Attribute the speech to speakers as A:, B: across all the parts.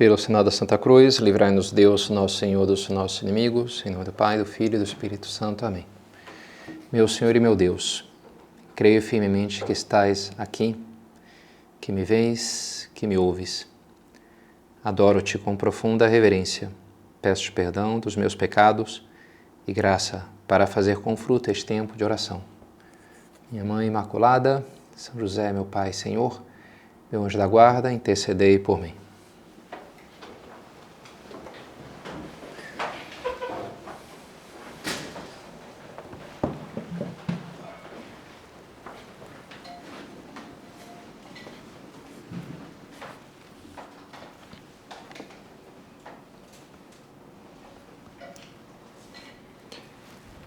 A: Pelo sinal da Santa Cruz, livrai-nos Deus, nosso Senhor, dos nossos inimigos, em nome do Pai, do Filho e do Espírito Santo. Amém. Meu Senhor e meu Deus, creio firmemente que estais aqui, que me vês, que me ouves. Adoro-te com profunda reverência. Peço-te perdão dos meus pecados e graça para fazer com fruto este tempo de oração. Minha Mãe Imaculada, São José, meu Pai, Senhor, meu anjo da guarda, intercedei por mim.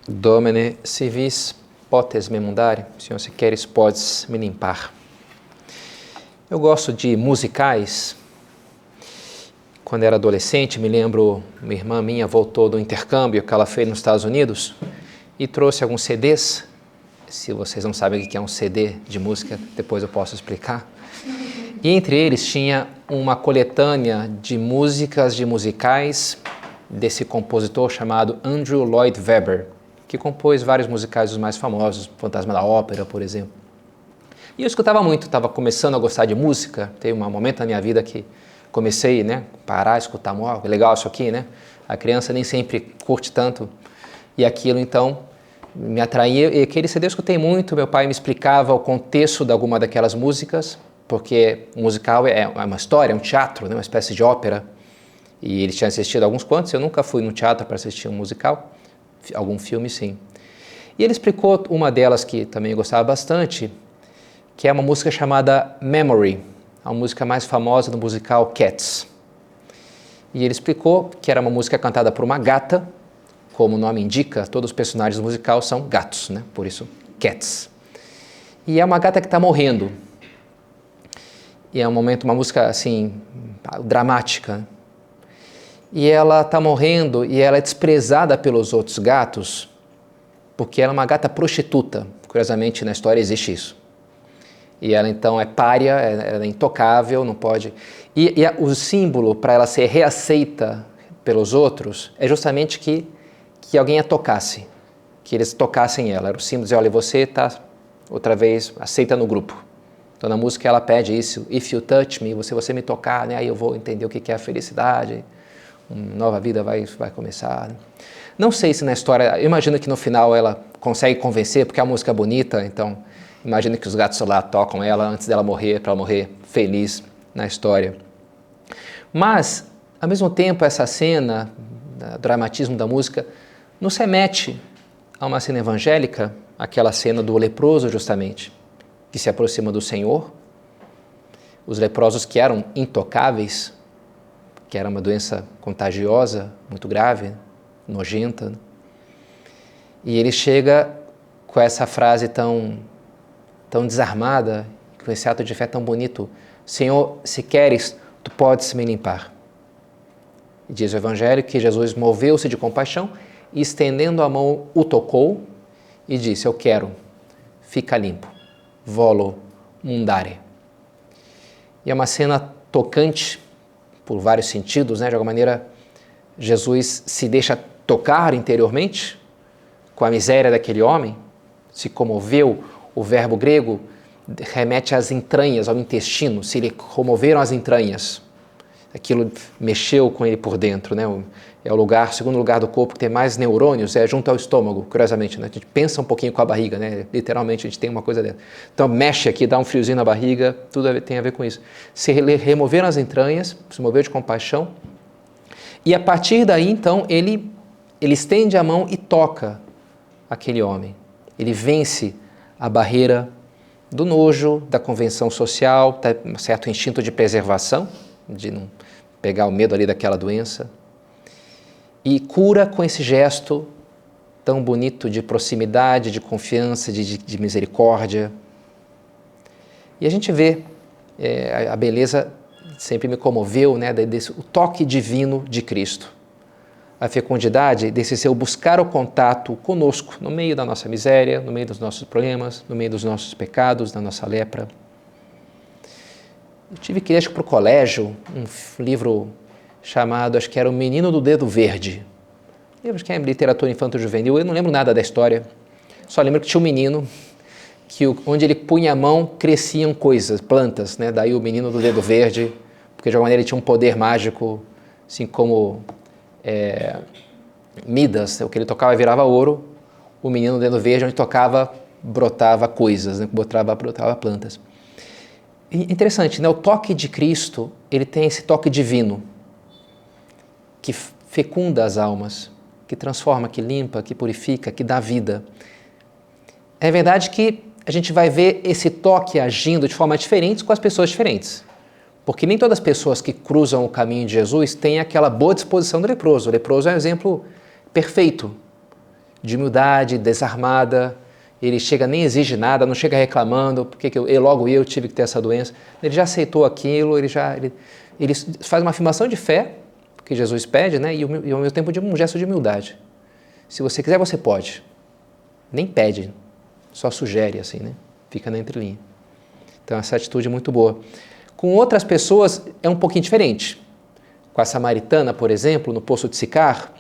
A: Domine, si vis potes me mundare, Senhor, se queres, podes me limpar. Eu gosto de musicais. Quando era adolescente, me lembro, uma irmã minha voltou do intercâmbio que ela fez nos Estados Unidos e trouxe alguns CDs. Se vocês não sabem o que é um CD de música, depois eu posso explicar. E entre eles tinha uma coletânea de músicas de musicais desse compositor chamado Andrew Lloyd Webber, que compôs vários musicais os mais famosos, Fantasma da Ópera, por exemplo. E eu escutava muito, estava começando a gostar de música, teve um momento na minha vida que comecei, parar, escutar, legal isso aqui, A criança nem sempre curte tanto, e aquilo então me atraía, e aquele CD eu escutei muito, meu pai me explicava o contexto de alguma daquelas músicas, porque o musical é uma história, é um teatro, uma espécie de ópera, e ele tinha assistido alguns quantos, eu nunca fui no teatro para assistir um musical, algum filme sim. E ele explicou uma delas que também eu gostava bastante, que é uma música chamada Memory, a música mais famosa do musical Cats. E ele explicou que era uma música cantada por uma gata, como o nome indica, todos os personagens do musical são gatos, por isso Cats. E é uma gata que está morrendo. E é um momento, uma música assim, dramática. E ela está morrendo e ela é desprezada pelos outros gatos porque ela é uma gata prostituta. Curiosamente, na história existe isso. E ela então é pária, ela é intocável, não pode... E o símbolo para ela ser reaceita pelos outros é justamente que alguém a tocasse, que eles tocassem ela. Era o símbolo de dizer, olha, você está outra vez aceita no grupo. Então na música ela pede isso, if you touch me, se você me tocar, aí eu vou entender o que é a felicidade. Uma nova vida vai começar. Não sei se na história, eu imagino que no final ela consegue convencer, porque a música é bonita, então imagino que os gatos lá tocam ela antes dela morrer, para ela morrer feliz na história. Mas, ao mesmo tempo, essa cena, o dramatismo da música, nos remete a uma cena evangélica, aquela cena do leproso justamente, que se aproxima do Senhor, os leprosos que eram intocáveis, que era uma doença contagiosa, muito grave, nojenta. E ele chega com essa frase tão desarmada, com esse ato de fé tão bonito, Senhor, se queres, tu podes me limpar. E diz o Evangelho que Jesus moveu-se de compaixão e estendendo a mão o tocou e disse, eu quero, fica limpo, volo mundare. E é uma cena tocante, por vários sentidos, de alguma maneira, Jesus se deixa tocar interiormente com a miséria daquele homem, se comoveu, o verbo grego remete às entranhas, ao intestino, se lhe comoveram as entranhas, aquilo mexeu com ele por dentro, é o lugar, segundo lugar do corpo que tem mais neurônios, é junto ao estômago, curiosamente, a gente pensa um pouquinho com a barriga, literalmente a gente tem uma coisa dessa, então mexe aqui, dá um friozinho na barriga, tudo tem a ver com isso, se removeram as entranhas, se moveu de compaixão, e a partir daí então ele estende a mão e toca aquele homem, ele vence a barreira do nojo, da convenção social, um certo instinto de preservação, de não pegar o medo ali daquela doença, e cura com esse gesto tão bonito de proximidade, de confiança, de misericórdia. E a gente vê, a beleza sempre me comoveu, o toque divino de Cristo. A fecundidade desse seu buscar o contato conosco, no meio da nossa miséria, no meio dos nossos problemas, no meio dos nossos pecados, da nossa lepra. Eu tive que ir para o colégio, um livro chamado, acho que era O Menino do Dedo Verde. Eu acho que é literatura infanto-juvenil, eu não lembro nada da história, só lembro que tinha um menino que onde ele punha a mão cresciam coisas, plantas, né? Daí o Menino do Dedo Verde, porque de alguma maneira ele tinha um poder mágico, assim como Midas, o que ele tocava virava ouro, o Menino do Dedo Verde, onde tocava, brotava coisas, né? brotava plantas. E interessante, né? O toque de Cristo, ele tem esse toque divino, que fecunda as almas, que transforma, que limpa, que purifica, que dá vida. É verdade que a gente vai ver esse toque agindo de forma diferente com as pessoas diferentes. Porque nem todas as pessoas que cruzam o caminho de Jesus têm aquela boa disposição do leproso. O leproso é um exemplo perfeito de humildade, desarmada. Ele chega, nem exige nada, não chega reclamando, porque logo eu tive que ter essa doença. Ele já aceitou aquilo, ele faz uma afirmação de fé, que Jesus pede, né? E ao mesmo tempo de um gesto de humildade. Se você quiser, você pode. Nem pede, só sugere, assim, né? Fica na entrelinha. Então, essa atitude é muito boa. Com outras pessoas é um pouquinho diferente. Com a samaritana, por exemplo, no poço de Sicar,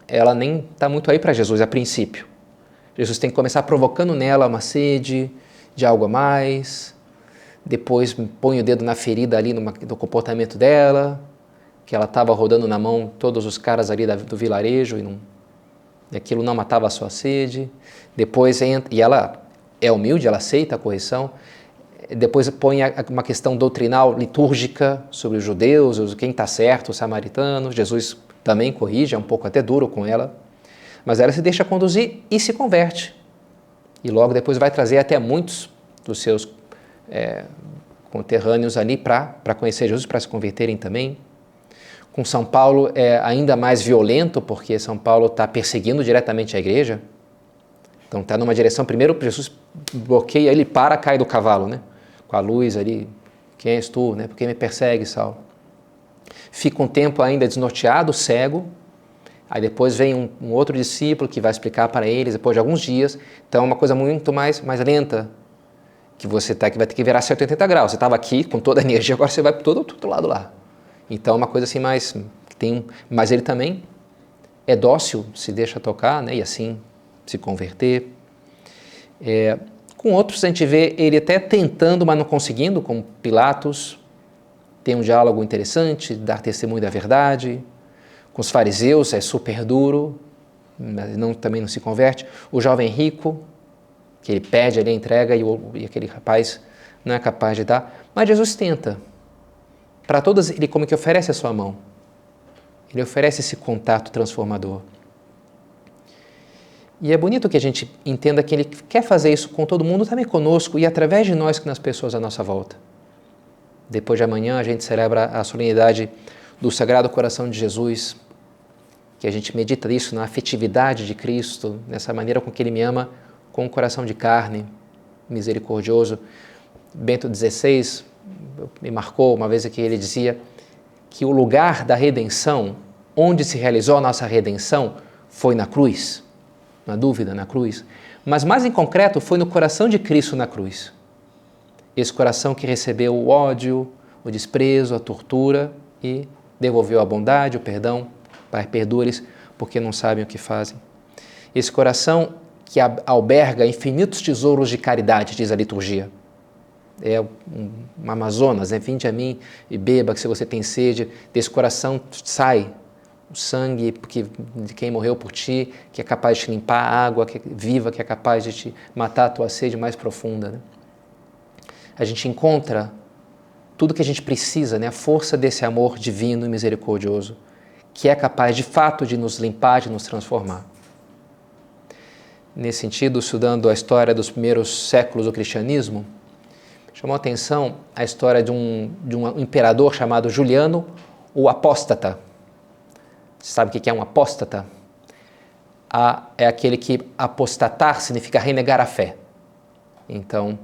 A: ela nem está muito aí para Jesus a princípio. Jesus tem que começar provocando nela uma sede de algo a mais, depois põe o dedo na ferida ali no comportamento dela, que ela estava rodando na mão todos os caras ali do vilarejo e aquilo não matava a sua sede. Depois entra, e ela é humilde, ela aceita a correção. Depois põe uma questão doutrinal, litúrgica, sobre os judeus, quem está certo, os samaritanos. Jesus também corrige, é um pouco até duro com ela, mas ela se deixa conduzir e se converte. E logo depois vai trazer até muitos dos seus conterrâneos ali para conhecer Jesus, para se converterem também. Com São Paulo é ainda mais violento, porque São Paulo está perseguindo diretamente a igreja. Então está numa direção, primeiro Jesus bloqueia, ele cai do cavalo, né? Com a luz ali, quem és tu, né? Por que me persegue, Saulo? Fica um tempo ainda desnorteado, cego, aí depois vem um outro discípulo que vai explicar para eles, depois de alguns dias. Então é uma coisa muito mais lenta, que que vai ter que virar 180 graus. Você estava aqui com toda a energia, agora você vai para todo outro lado lá. Então é uma coisa assim mas ele também é dócil, se deixa tocar, né? E assim se converter. Com outros a gente vê ele até tentando, mas não conseguindo, como Pilatos, tem um diálogo interessante, dar testemunho da verdade. Com os fariseus é super duro, mas também não se converte. O jovem rico, que ele pede ali a entrega e aquele rapaz não é capaz de dar, mas Jesus tenta. Para todas, ele como que oferece a sua mão. Ele oferece esse contato transformador. E é bonito que a gente entenda que ele quer fazer isso com todo mundo, também conosco e através de nós, nas pessoas à nossa volta. Depois de amanhã a gente celebra a solenidade do Sagrado Coração de Jesus, que a gente medita isso na afetividade de Cristo, nessa maneira com que Ele me ama, com um coração de carne, misericordioso. Bento XVI me marcou uma vez que ele dizia que o lugar da redenção, onde se realizou a nossa redenção, foi na cruz, não há dúvida, na cruz. Mas mais em concreto, foi no coração de Cristo na cruz. Esse coração que recebeu o ódio, o desprezo, a tortura e devolveu a bondade, o perdão. Pai, perdoa-lhes, porque não sabem o que fazem. Esse coração que alberga infinitos tesouros de caridade, diz a liturgia. É um Amazonas, né? Vinde a mim e beba, que se você tem sede, desse coração sai o sangue de quem morreu por ti, que é capaz de te limpar, a água que é viva, que é capaz de te matar a tua sede mais profunda. Né? A gente encontra tudo que a gente precisa, né? A força desse amor divino e misericordioso, que é capaz de fato de nos limpar, de nos transformar. Nesse sentido, estudando a história dos primeiros séculos do cristianismo, chamou a atenção a história de um imperador chamado Juliano, o Apóstata. Você sabe o que é um apóstata? É aquele que apostatar significa renegar a fé. Então,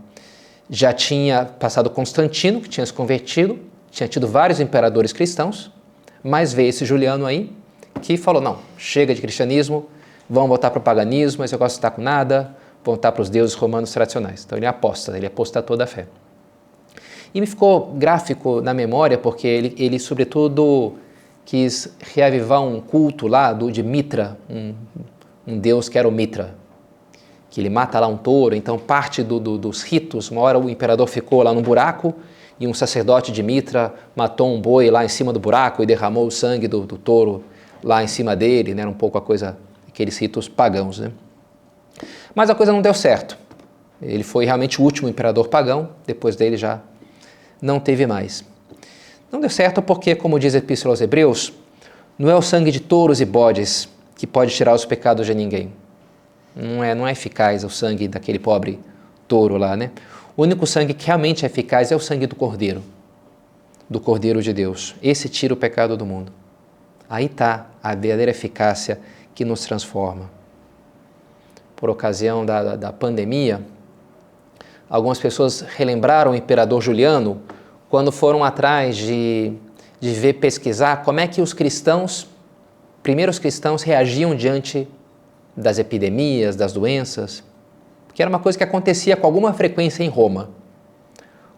A: já tinha passado Constantino, que tinha se convertido, tinha tido vários imperadores cristãos, mas veio esse Juliano aí, que falou, não, chega de cristianismo, vamos voltar para o paganismo, esse negócio não está com nada, voltar para os deuses romanos tradicionais. Então ele é apóstata, ele apostatou da fé. E me ficou gráfico na memória, porque ele sobretudo, quis reavivar um culto lá de Mitra, um deus que era o Mitra, que ele mata lá um touro. Então parte dos ritos, uma hora o imperador ficou lá no buraco e um sacerdote de Mitra matou um boi lá em cima do buraco e derramou o sangue do touro lá em cima dele, né? Era um pouco a coisa, aqueles ritos pagãos, né? Mas a coisa não deu certo. Ele foi realmente o último imperador pagão, depois dele já não teve mais. Não deu certo porque, como diz a Epístola aos Hebreus, não é o sangue de touros e bodes que pode tirar os pecados de ninguém. Não é eficaz o sangue daquele pobre touro lá, né? O único sangue que realmente é eficaz é o sangue do Cordeiro de Deus. Esse tira o pecado do mundo. Aí está a verdadeira eficácia que nos transforma. Por ocasião da pandemia, algumas pessoas relembraram o imperador Juliano quando foram atrás de ver, pesquisar como é que os primeiros cristãos reagiam diante das epidemias, das doenças, que era uma coisa que acontecia com alguma frequência em Roma.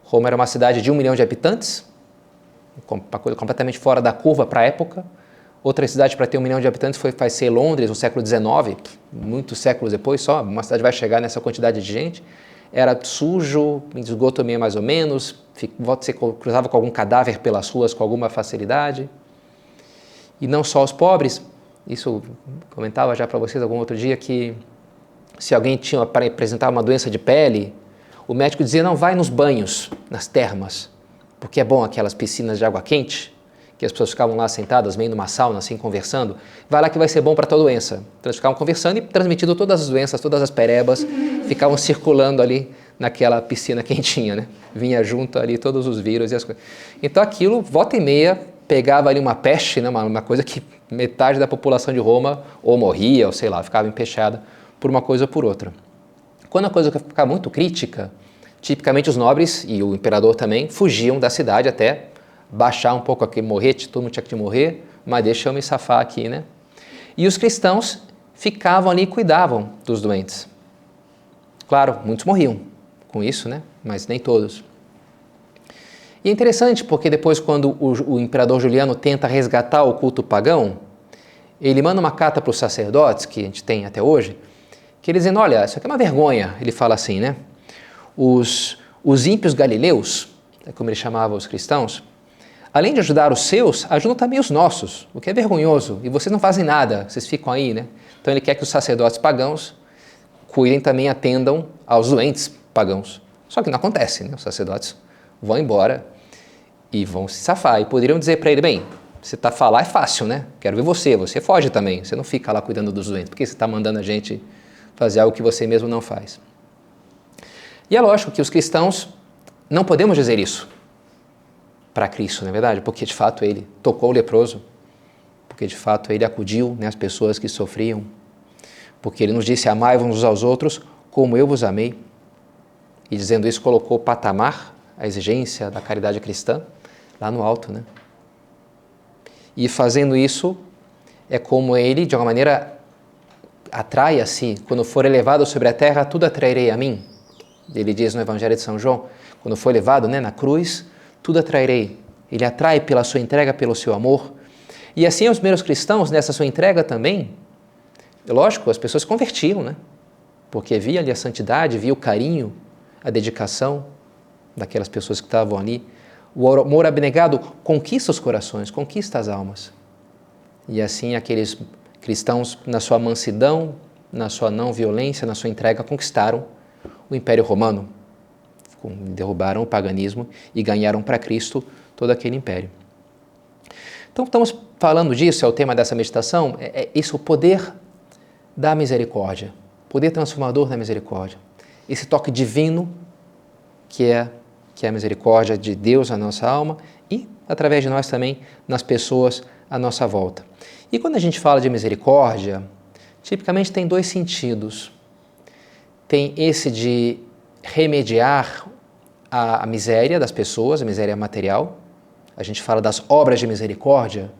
A: Roma era uma cidade de 1 milhão de habitantes, uma coisa completamente fora da curva para a época. Outra cidade para ter 1 milhão de habitantes vai ser Londres, no século XIX, muitos séculos depois só, uma cidade vai chegar nessa quantidade de gente. Era sujo, esgoto meio mais ou menos, você cruzava com algum cadáver pelas ruas com alguma facilidade. E não só os pobres, isso comentava já para vocês algum outro dia, que se alguém tinha para apresentar uma doença de pele, o médico dizia, não, vai nos banhos, nas termas, porque é bom aquelas piscinas de água quente, que as pessoas ficavam lá sentadas, meio numa sauna, assim, conversando, vai lá que vai ser bom para a tua doença. Então eles ficavam conversando e transmitindo todas as doenças, todas as perebas, ficavam circulando ali naquela piscina quentinha, né? Vinha junto ali todos os vírus e as coisas. Então aquilo, volta e meia, pegava ali uma peste, né? uma coisa que metade da população de Roma ou morria, ou sei lá, ficava empechada por uma coisa ou por outra. Quando a coisa ficava muito crítica, tipicamente os nobres e o imperador também fugiam da cidade até baixar um pouco aqui, morrer, todo mundo tinha que morrer, mas deixa eu me safar aqui, né? E os cristãos ficavam ali e cuidavam dos doentes. Claro, muitos morriam com isso, né? Mas nem todos. E é interessante porque depois, quando o imperador Juliano tenta resgatar o culto pagão, ele manda uma carta para os sacerdotes, que a gente tem até hoje, que eles dizem, olha, isso aqui é uma vergonha, ele fala assim, né? Os ímpios galileus, como ele chamava os cristãos, além de ajudar os seus, ajudam também os nossos, o que é vergonhoso, e vocês não fazem nada, vocês ficam aí, né? Então ele quer que os sacerdotes pagãos cuidem também, atendam aos doentes pagãos. Só que não acontece, né? Os sacerdotes vão embora e vão se safar, e poderiam dizer para ele, bem, você está a falar é fácil, né? Quero ver você foge também, você não fica lá cuidando dos doentes, porque você está mandando a gente fazer algo que você mesmo não faz. E é lógico que os cristãos não podemos dizer isso para Cristo, não é verdade? Porque de fato ele tocou o leproso, porque de fato ele acudiu, né, as pessoas que sofriam, porque ele nos disse, amai-vos uns aos outros como eu vos amei, e dizendo isso colocou o patamar, a exigência da caridade cristã, lá no alto, né? E fazendo isso, é como ele, de alguma maneira, atrai a si, quando for elevado sobre a terra, tudo atrairei a mim. Ele diz no Evangelho de São João, quando for elevado, né, na cruz, tudo atrairei. Ele atrai pela sua entrega, pelo seu amor. E assim os primeiros cristãos, nessa sua entrega também, lógico, as pessoas se convertiam, né? Porque via ali a santidade, via o carinho, a dedicação daquelas pessoas que estavam ali. O amor abnegado conquista os corações, conquista as almas. E assim aqueles cristãos, na sua mansidão, na sua não violência, na sua entrega, conquistaram o Império Romano. Derrubaram o paganismo e ganharam para Cristo todo aquele império. Então estamos falando disso, é o tema dessa meditação, é isso, o poder da misericórdia, poder transformador da misericórdia. Esse toque divino que é a misericórdia de Deus na nossa alma e, através de nós também, nas pessoas à nossa volta. E quando a gente fala de misericórdia, tipicamente tem dois sentidos. Tem esse de remediar a miséria das pessoas, a miséria material. A gente fala das obras de misericórdia,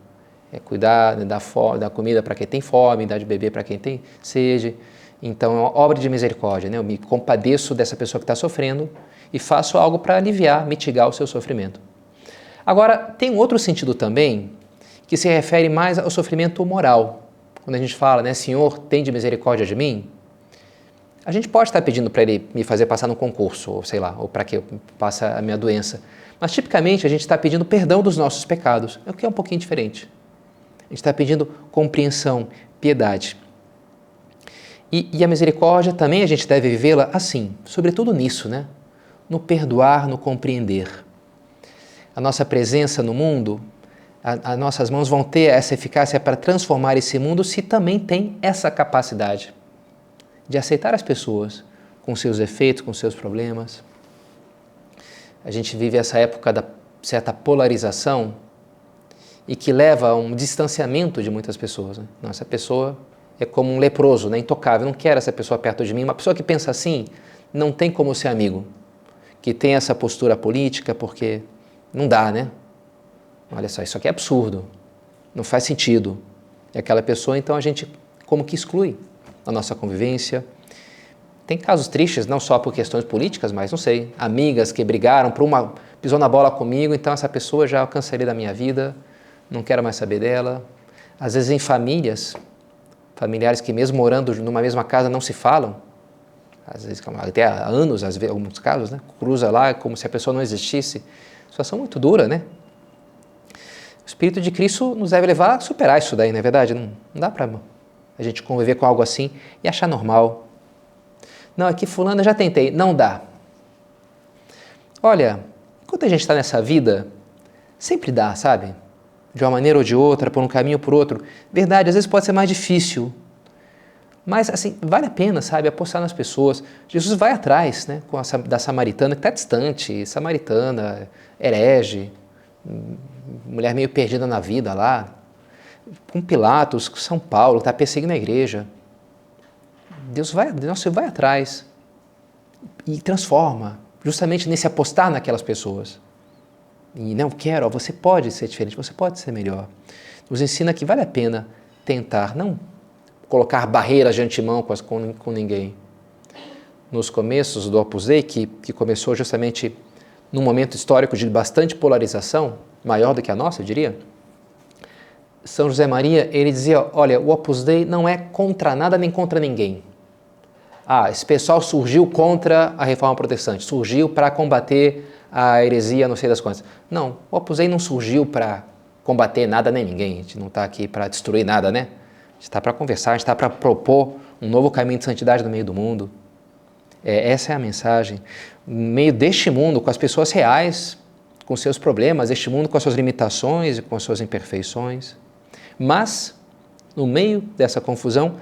A: cuidar, dar comida para quem tem fome, dar de beber para quem tem sede. Então, é uma obra de misericórdia, né? Eu me compadeço dessa pessoa que está sofrendo e faço algo para aliviar, mitigar o seu sofrimento. Agora, tem um outro sentido também, que se refere mais ao sofrimento moral. Quando a gente fala, né, Senhor, tende misericórdia de mim, a gente pode estar pedindo para Ele me fazer passar no concurso, ou sei lá, ou para que eu passe a minha doença. Mas tipicamente a gente está pedindo perdão dos nossos pecados, o que é um pouquinho diferente. A gente está pedindo compreensão, piedade. E a misericórdia também a gente deve vivê-la assim, sobretudo nisso, né? No perdoar, no compreender. A nossa presença no mundo, as nossas mãos vão ter essa eficácia para transformar esse mundo se também tem essa capacidade de aceitar as pessoas com seus efeitos, com seus problemas. A gente vive essa época da certa polarização e que leva a um distanciamento de muitas pessoas. Né? Não, essa pessoa é como um leproso, né? Intocável, não quero essa pessoa perto de mim. Uma pessoa que pensa assim não tem como ser amigo, que tem essa postura política, porque não dá, né? Olha só, isso aqui é absurdo, não faz sentido. É aquela pessoa, então a gente como que exclui a nossa convivência. Tem casos tristes, não só por questões políticas, mas não sei, amigas que brigaram, pisou na bola comigo, então essa pessoa já cancelei da minha vida, não quero mais saber dela. Às vezes em familiares que mesmo morando numa mesma casa não se falam, às vezes até há anos, às vezes, alguns casos, né? Cruza lá como se a pessoa não existisse. Situação muito dura, né? O Espírito de Cristo nos deve levar a superar isso daí, não é verdade? Não dá para a gente conviver com algo assim e achar normal. Não, é que fulano eu já tentei, não dá. Olha, enquanto a gente está nessa vida, sempre dá, sabe? De uma maneira ou de outra, por um caminho ou por outro. Verdade, às vezes pode ser mais difícil. Mas, assim, vale a pena, sabe, apostar nas pessoas. Jesus vai atrás, né, da samaritana, que está distante, samaritana, herege, mulher meio perdida na vida lá, com Pilatos, com São Paulo, que está perseguindo a igreja. Deus vai atrás e transforma, justamente nesse apostar naquelas pessoas. E não quero, você pode ser diferente, você pode ser melhor. Nos ensina que vale a pena tentar, não colocar barreiras de antemão com ninguém. Nos começos do Opus Dei, que começou justamente num momento histórico de bastante polarização, maior do que a nossa, eu diria, São José Maria, ele dizia, olha, o Opus Dei não é contra nada nem contra ninguém. Esse pessoal surgiu contra a Reforma Protestante, surgiu para combater a heresia, não sei das quantas. Não, o Opus Dei não surgiu para combater nada nem ninguém, a gente não está aqui para destruir nada, né? A gente está para conversar, a gente está para propor um novo caminho de santidade no meio do mundo. Essa é a mensagem. No meio deste mundo, com as pessoas reais, com seus problemas, este mundo com as suas limitações e com as suas imperfeições. Mas, no meio dessa confusão,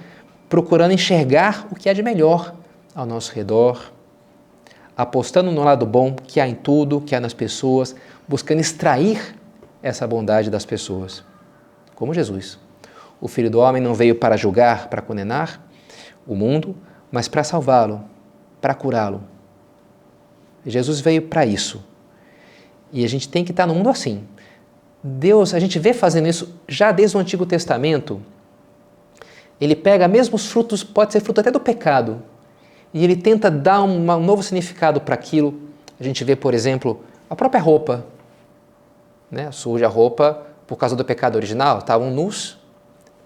A: procurando enxergar o que há de melhor ao nosso redor, apostando no lado bom que há em tudo, que há nas pessoas, buscando extrair essa bondade das pessoas, como Jesus. O Filho do Homem não veio para julgar, para condenar o mundo, mas para salvá-lo, para curá-lo. Jesus veio para isso. E a gente tem que estar no mundo assim. Deus, a gente vê fazendo isso já desde o Antigo Testamento. Ele pega mesmo os frutos, pode ser fruto até do pecado, e ele tenta dar um novo significado para aquilo. A gente vê, por exemplo, a própria roupa. Né? Surge a roupa por causa do pecado original. Estavam nus,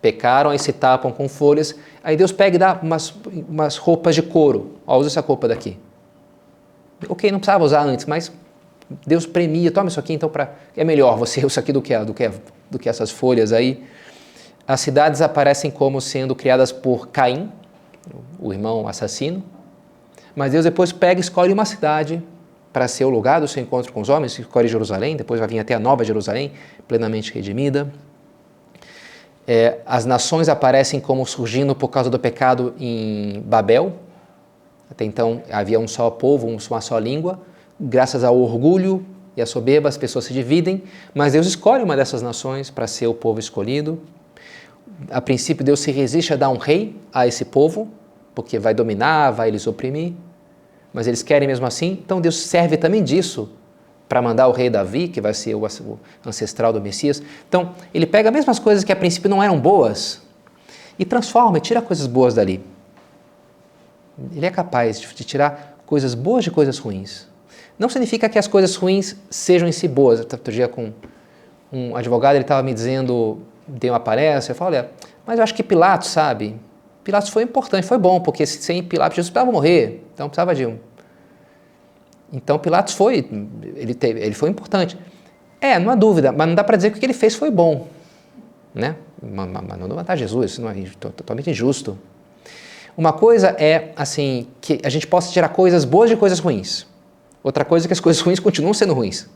A: pecaram, aí se tapam com folhas. Aí Deus pega e dá umas roupas de couro. Usa essa roupa daqui. Ok, não precisava usar antes, mas Deus premia. Toma isso aqui, então é melhor você usar isso aqui do que essas folhas aí. As cidades aparecem como sendo criadas por Caim, o irmão assassino, mas Deus depois pega e escolhe uma cidade para ser o lugar do seu encontro com os homens, escolhe Jerusalém, depois vai vir até a Nova Jerusalém, plenamente redimida. As nações aparecem como surgindo por causa do pecado em Babel. Até então havia um só povo, uma só língua. Graças ao orgulho e à soberba as pessoas se dividem, mas Deus escolhe uma dessas nações para ser o povo escolhido. A princípio Deus se resiste a dar um rei a esse povo, porque vai dominar, vai lhes oprimir, mas eles querem mesmo assim, então Deus serve também disso para mandar o rei Davi, que vai ser o ancestral do Messias. Então ele pega as mesmas coisas que a princípio não eram boas e transforma e tira coisas boas dali. Ele é capaz de tirar coisas boas de coisas ruins. Não significa que as coisas ruins sejam em si boas. Outro dia com um advogado, ele estava me dizendo, deu uma palestra, eu falei, olha, mas eu acho que Pilatos, sabe, Pilatos foi importante, foi bom, porque sem Pilatos Jesus precisava morrer, então precisava de um. Então Pilatos foi, ele foi importante. Não há dúvida, mas não dá para dizer que o que ele fez foi bom, né? Mas não matar Jesus, isso não é totalmente injusto. Uma coisa é, assim, que a gente possa tirar coisas boas de coisas ruins. Outra coisa é que as coisas ruins continuam sendo ruins.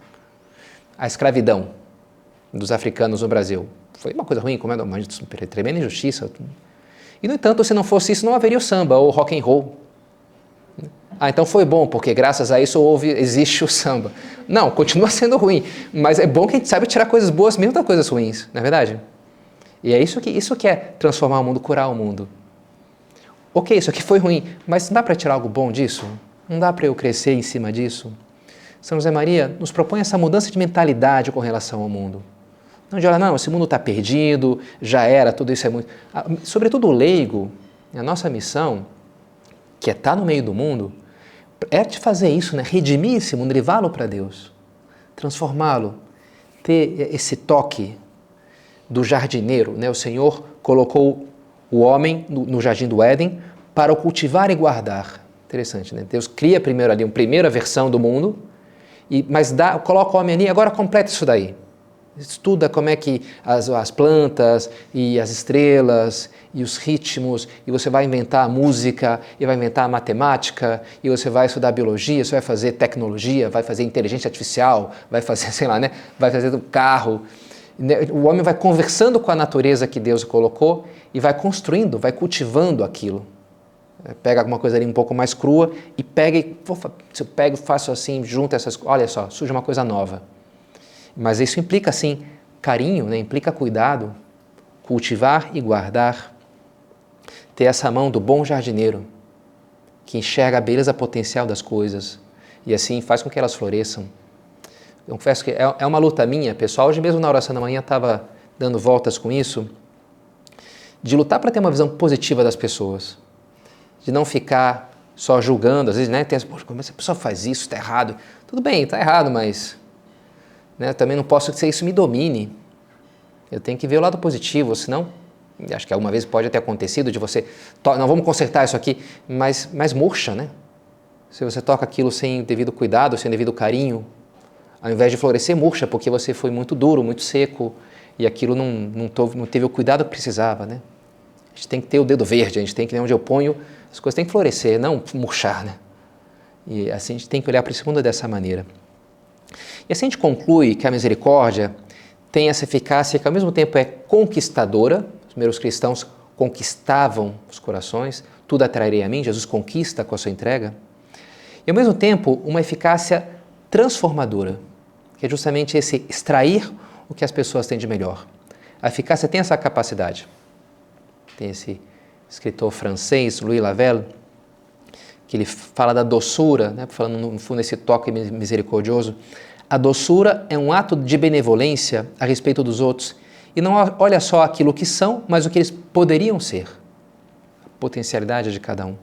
A: A escravidão dos africanos no Brasil foi uma coisa ruim, como é uma tremenda injustiça. E, no entanto, se não fosse isso, não haveria o samba ou o rock and roll. Então foi bom, porque graças a isso existe o samba. Não, continua sendo ruim, mas é bom que a gente saiba tirar coisas boas mesmo das coisas ruins, não é verdade? E é isso que é transformar o mundo, curar o mundo. Ok, isso aqui foi ruim, mas não dá para tirar algo bom disso? Não dá para eu crescer em cima disso? São José Maria nos propõe essa mudança de mentalidade com relação ao mundo. Não de olhar, não, esse mundo está perdido, já era, tudo isso é muito... Sobretudo o leigo, a nossa missão, que é estar no meio do mundo, é de fazer isso, né? Redimir esse mundo, levá-lo para Deus, transformá-lo, ter esse toque do jardineiro, né? O Senhor colocou o homem no jardim do Éden para o cultivar e guardar. Interessante, né? Deus cria primeiro ali uma primeira versão do mundo, mas coloca o homem ali, agora completa isso daí. Estuda como é que as plantas e as estrelas e os ritmos, e você vai inventar a música, e vai inventar a matemática, e você vai estudar biologia, você vai fazer tecnologia, vai fazer inteligência artificial, vai fazer, sei lá, né? Vai fazer o carro. O homem vai conversando com a natureza que Deus colocou e vai construindo, vai cultivando aquilo. Pega alguma coisa ali um pouco mais crua e se eu pego e faço assim, junto essas coisas, olha só, surge uma coisa nova. Mas isso implica, assim, carinho, né? Implica cuidado, cultivar e guardar, ter essa mão do bom jardineiro, que enxerga a beleza potencial das coisas e assim faz com que elas floresçam. Eu confesso que é uma luta minha, pessoal. Hoje mesmo na oração da manhã estava dando voltas com isso, de lutar para ter uma visão positiva das pessoas, de não ficar só julgando, às vezes, né? Tem poxa, como essa pessoa faz isso, está errado. Tudo bem, está errado, mas... né, também não posso que isso me domine. Eu tenho que ver o lado positivo, senão, acho que alguma vez pode ter acontecido de você, não, vamos consertar isso aqui, mas murcha, né? Se você toca aquilo sem devido cuidado, sem devido carinho, ao invés de florescer, murcha, porque você foi muito duro, muito seco, e aquilo não teve o cuidado que precisava, né? A gente tem que ter o dedo verde, a gente tem que, onde eu ponho, as coisas têm que florescer, não murchar, né? E assim a gente tem que olhar para esse mundo dessa maneira. E assim a gente conclui que a misericórdia tem essa eficácia que ao mesmo tempo é conquistadora. Os primeiros cristãos conquistavam os corações, tudo atrairia a mim, Jesus conquista com a sua entrega. E ao mesmo tempo uma eficácia transformadora, que é justamente esse extrair o que as pessoas têm de melhor. A eficácia tem essa capacidade. Tem esse escritor francês, Louis Lavelle, que ele fala da doçura, né? Falando no fundo esse toque misericordioso. A doçura é um ato de benevolência a respeito dos outros e não olha só aquilo que são, mas o que eles poderiam ser. A potencialidade de cada um.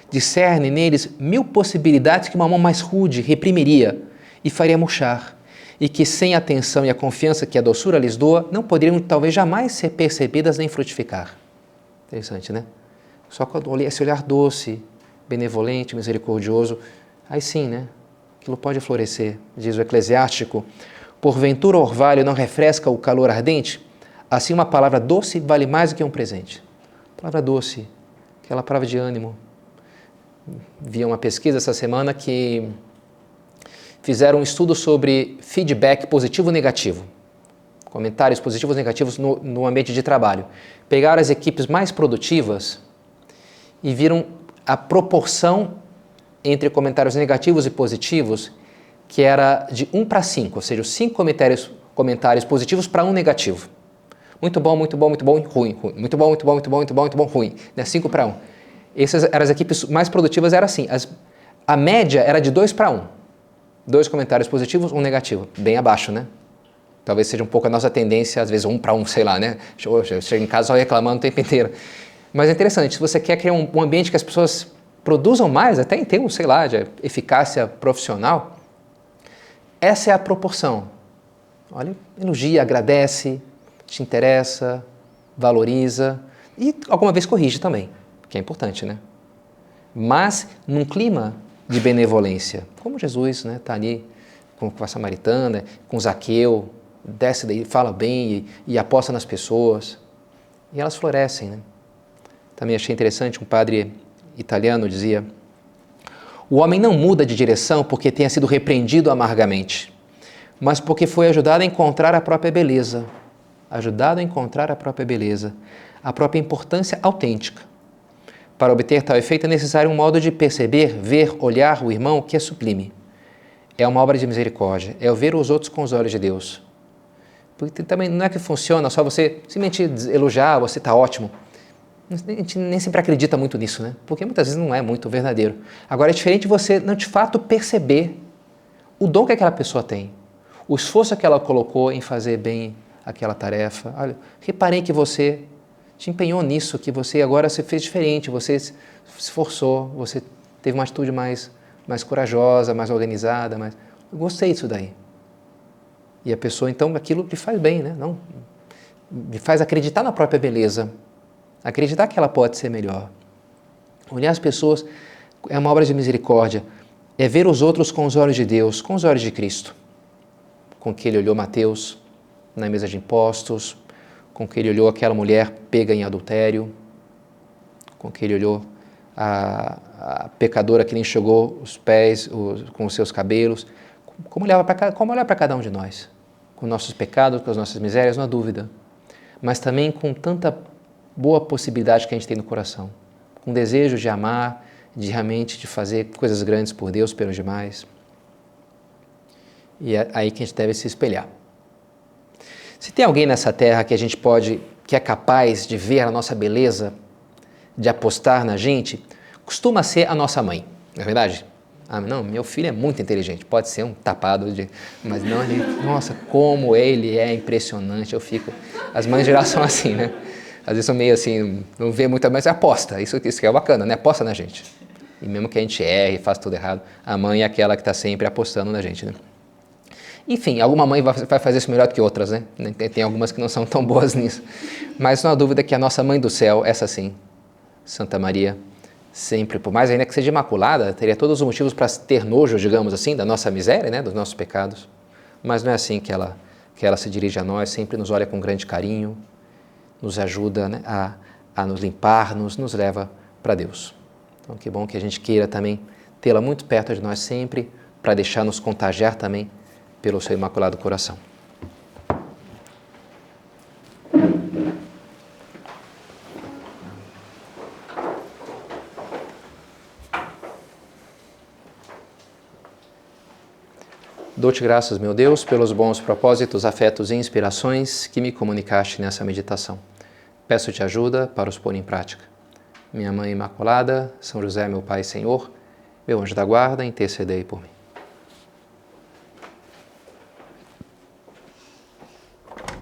A: Discerne neles 1000 possibilidades que uma mão mais rude reprimiria e faria murchar, e que sem a atenção e a confiança que a doçura lhes doa, não poderiam talvez jamais ser percebidas nem frutificar. Interessante, né? Só com esse olhar doce, benevolente, misericordioso, aí sim, né? Aquilo pode florescer, diz o Eclesiástico. Porventura o orvalho não refresca o calor ardente? Assim uma palavra doce vale mais do que um presente. Palavra doce, aquela palavra de ânimo. Vi uma pesquisa essa semana que fizeram um estudo sobre feedback positivo e negativo. Comentários positivos e negativos no ambiente de trabalho. Pegaram as equipes mais produtivas e viram a proporção entre comentários negativos e positivos, que era de 1 para 5, ou seja, os 5 comentários positivos para 1 negativo. Muito bom, muito bom, muito bom, ruim, ruim. Muito bom, muito bom, muito bom, muito bom, muito bom, ruim. 5 para 1. Essas eram as equipes mais produtivas, era assim. A média era de 2 para 1. 2 comentários positivos, 1 negativo. Bem abaixo, né? Talvez seja um pouco a nossa tendência, às vezes 1 para 1, sei lá, né? Eu chego em casa só reclamando o tempo inteiro. Mas é interessante, se você quer criar um ambiente que as pessoas produzam mais, até em termos, sei lá, de eficácia profissional, essa é a proporção. Olha, elogia, agradece, te interessa, valoriza e alguma vez corrige também, que é importante, né? Mas num clima de benevolência, como Jesus, né, tá ali com a samaritana, com Zaqueu, desce daí, fala bem e aposta nas pessoas, e elas florescem, né? Também achei interessante, um padre italiano dizia: o homem não muda de direção porque tenha sido repreendido amargamente, mas porque foi ajudado a encontrar a própria beleza, ajudado a encontrar a própria beleza, a própria importância autêntica. Para obter tal efeito é necessário um modo de perceber, ver, olhar o irmão que é sublime. É uma obra de misericórdia, é o ver os outros com os olhos de Deus. Porque também não é que funciona só você simplesmente elogiar, você está ótimo. A gente nem sempre acredita muito nisso, né? Porque muitas vezes não é muito verdadeiro. Agora é diferente você, de fato, perceber o dom que aquela pessoa tem, o esforço que ela colocou em fazer bem aquela tarefa. Olha, reparei que você te empenhou nisso, que você agora se fez diferente, você se esforçou, você teve uma atitude mais corajosa, mais organizada, eu gostei disso daí. E a pessoa, então, aquilo lhe faz bem, né? Não, me faz acreditar na própria beleza, acreditar que ela pode ser melhor. Olhar as pessoas é uma obra de misericórdia, é ver os outros com os olhos de Deus, com os olhos de Cristo, com que ele olhou Mateus na mesa de impostos, com que ele olhou aquela mulher pega em adultério, com que ele olhou a pecadora que lhe enxugou os pés com os seus cabelos, como olhar para cada um de nós, com nossos pecados, com as nossas misérias, não há dúvida, mas também com tanta boa possibilidade que a gente tem no coração, com desejo de amar, de realmente de fazer coisas grandes por Deus, pelos demais. E é aí que a gente deve se espelhar. Se tem alguém nessa terra que a gente que é capaz de ver a nossa beleza, de apostar na gente, costuma ser a nossa mãe, não é verdade? Ah, não, meu filho é muito inteligente, pode ser um tapado, mas não, nossa, como ele é impressionante, eu fico... As mães geral são assim, né? Às vezes são meio assim, não vê muito, mas aposta, isso que é bacana, né? Aposta na gente. E mesmo que a gente erre, faça tudo errado, a mãe é aquela que está sempre apostando na gente, né? Enfim, alguma mãe vai fazer isso melhor do que outras, né? Tem algumas que não são tão boas nisso. Mas não há dúvida que a nossa mãe do céu, essa sim, Santa Maria, sempre, por mais ainda que seja imaculada, teria todos os motivos para ter nojo, digamos assim, da nossa miséria, né? Dos nossos pecados. Mas não é assim que ela se dirige a nós, sempre nos olha com grande carinho, nos ajuda, né, a nos limpar, nos leva para Deus. Então, que bom que a gente queira também tê-la muito perto de nós sempre, para deixar nos contagiar também pelo seu imaculado coração. Dou-te graças, meu Deus, pelos bons propósitos, afetos e inspirações que me comunicaste nessa meditação. Peço-te ajuda para os pôr em prática. Minha Mãe Imaculada, São José, meu Pai e Senhor, meu anjo da guarda, intercedei por mim.